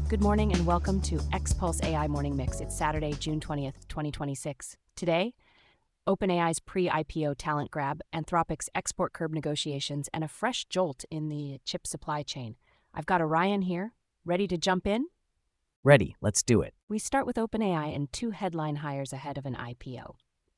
Good morning and welcome to X-Pulse AI Morning Mix. It's Saturday, June 20th, 2026. Today, OpenAI's pre-IPO talent grab, Anthropic's export curb negotiations, and a fresh jolt in the chip supply chain. I've got Orion here, ready to jump in? Ready, let's do it. We start with OpenAI and two headline hires ahead of an IPO.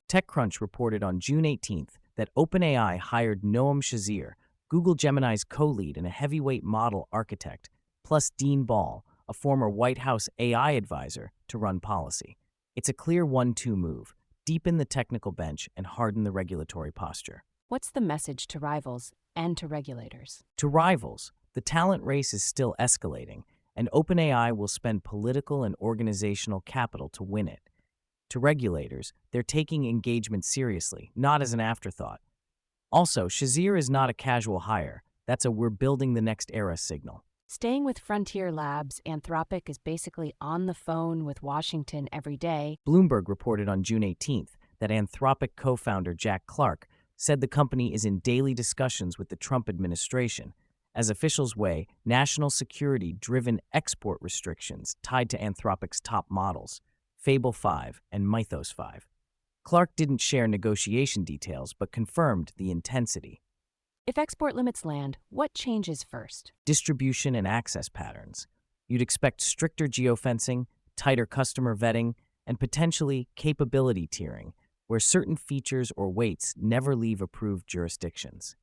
TechCrunch reported on June 18th that OpenAI hired Noam Shazeer, Google Gemini's co-lead and a heavyweight model architect, plus Dean Ball, a former White House AI advisor, to run policy. It's a clear 1-2 move: deepen the technical bench and harden the regulatory posture. What's the message to rivals and to regulators? To rivals, the talent race is still escalating, and OpenAI will spend political and organizational capital to win it. To regulators, they're taking engagement seriously, not as an afterthought. Also, Shazeer is not a casual hire. That's a "we're building the next era" signal. Staying with Frontier Labs, Anthropic is basically on the phone with Washington every day. Bloomberg reported on June 18th that Anthropic co-founder Jack Clark said the company is in daily discussions with the Trump administration. As officials weigh national security-driven export restrictions tied to Anthropic's top models, Fable 5 and Mythos 5. Clark didn't share negotiation details but confirmed the intensity. If export limits land, what changes first? Distribution and access patterns. You'd expect stricter geofencing, tighter customer vetting, and potentially capability tiering, where certain features or weights never leave approved jurisdictions.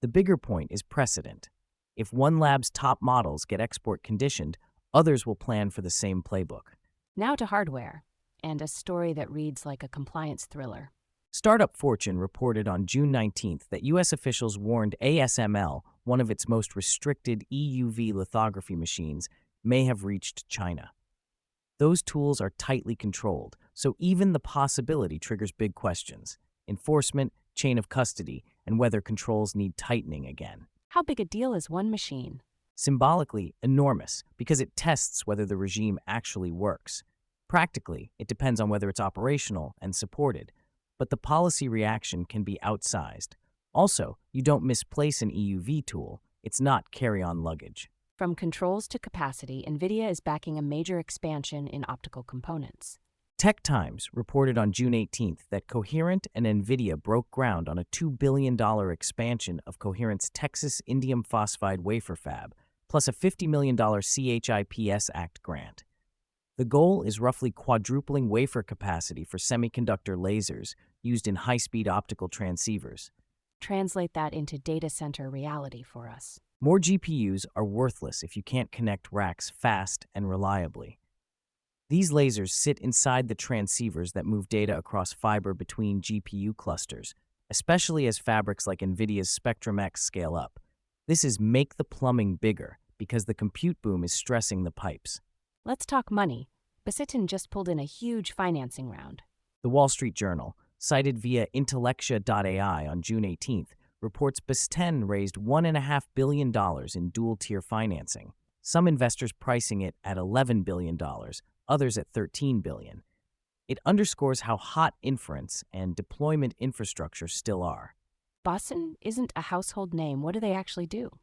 The bigger point is precedent. If one lab's top models get export conditioned, others will plan for the same playbook. Now to hardware, and a story that reads like a compliance thriller. Startup Fortune reported on June 19th that U.S. officials warned ASML, one of its most restricted EUV lithography machines, may have reached China. Those tools are tightly controlled, so even the possibility triggers big questions: enforcement, chain of custody, and whether controls need tightening again. How big a deal is one machine? Symbolically, enormous, because it tests whether the regime actually works. Practically, it depends on whether it's operational and supported, but the policy reaction can be outsized. Also, you don't misplace an EUV tool. It's not carry-on luggage. From controls to capacity, NVIDIA is backing a major expansion in optical components. Tech Times reported on June 18th that Coherent and NVIDIA broke ground on a $2 billion expansion of Coherent's Texas indium-phosphide wafer fab, plus a $50 million CHIPS Act grant. The goal is roughly quadrupling wafer capacity for semiconductor lasers used in high-speed optical transceivers. Translate that into data center reality for us. More GPUs are worthless if you can't connect racks fast and reliably. These lasers sit inside the transceivers that move data across fiber between GPU clusters, especially as fabrics like NVIDIA's Spectrum-X scale up. This is make the plumbing bigger, because the compute boom is stressing the pipes. Let's talk money. Baseten just pulled in a huge financing round. The Wall Street Journal, cited via Intellectia.ai on June 18th, reports Baseten raised $1.5 billion in dual-tier financing, some investors pricing it at $11 billion, others at $13 billion. It underscores how hot inference and deployment infrastructure still are. Baseten isn't a household name. What do they actually do?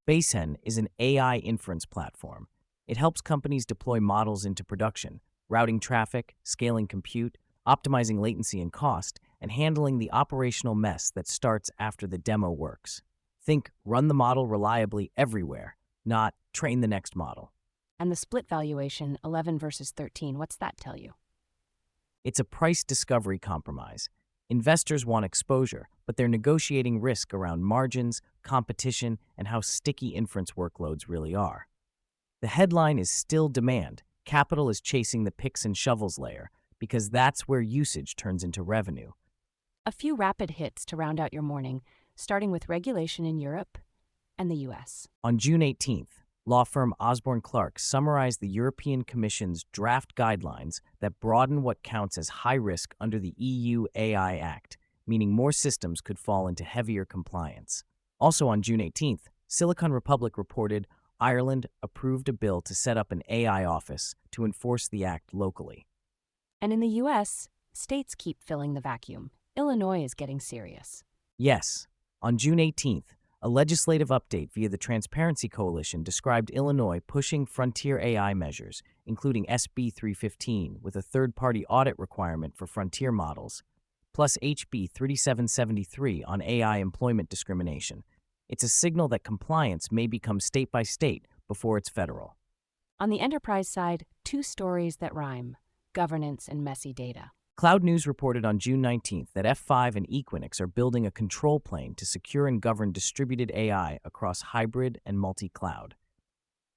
Baseten is an AI inference platform. It helps companies deploy models into production, routing traffic, scaling compute, optimizing latency and cost, and handling the operational mess that starts after the demo works. Think run the model reliably everywhere, not train the next model. And the split valuation, 11 versus 13, what's that tell you? It's a price discovery compromise. Investors want exposure, but they're negotiating risk around margins, competition, and how sticky inference workloads really are. The headline is still demand. Capital is chasing the picks and shovels layer, because that's where usage turns into revenue. A few rapid hits to round out your morning, starting with regulation in Europe and the US. On June 18th, law firm Osborne Clarke summarized the European Commission's draft guidelines that broaden what counts as high risk under the EU AI Act, meaning more systems could fall into heavier compliance. Also on June 18th, Silicon Republic reported Ireland approved a bill to set up an AI office to enforce the act locally. And in the US, states keep filling the vacuum. Illinois is getting serious. Yes, on June 18th, A legislative update via the Transparency Coalition described Illinois pushing frontier AI measures, including SB 315, with a third-party audit requirement for frontier models, plus HB 3773 on AI employment discrimination. It's a signal that compliance may become state by state before it's federal. On the enterprise side, two stories that rhyme: governance and messy data. Cloud News reported on June 19th that F5 and Equinix are building a control plane to secure and govern distributed AI across hybrid and multi-cloud.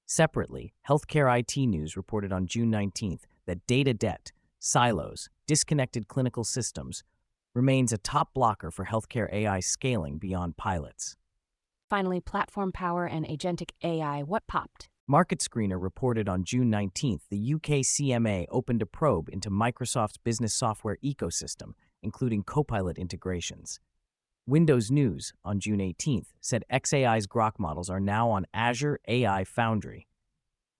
Separately, Healthcare IT News reported on June 19th that data debt, silos, disconnected clinical systems remains a top blocker for healthcare AI scaling beyond pilots. Finally, platform power and agentic AI, what popped? Market Screener reported on June 19th the UK CMA opened a probe into Microsoft's business software ecosystem, including Copilot integrations. Windows News on June 18th said xAI's Grok models are now on Azure AI Foundry.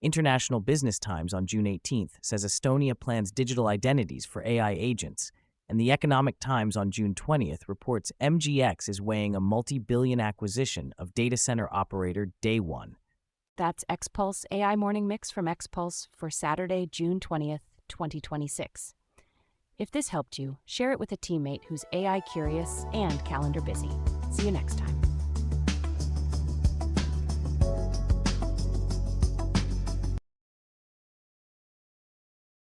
International Business Times on June 18th says Estonia plans digital identities for AI agents, and the Economic Times on June 20th reports MGX is weighing a multi-billion acquisition of data center operator Day One. That's XPulse AI Morning Mix from XPulse for Saturday, June 20th, 2026. If this helped you, share it with a teammate who's AI curious and calendar busy. See you next time.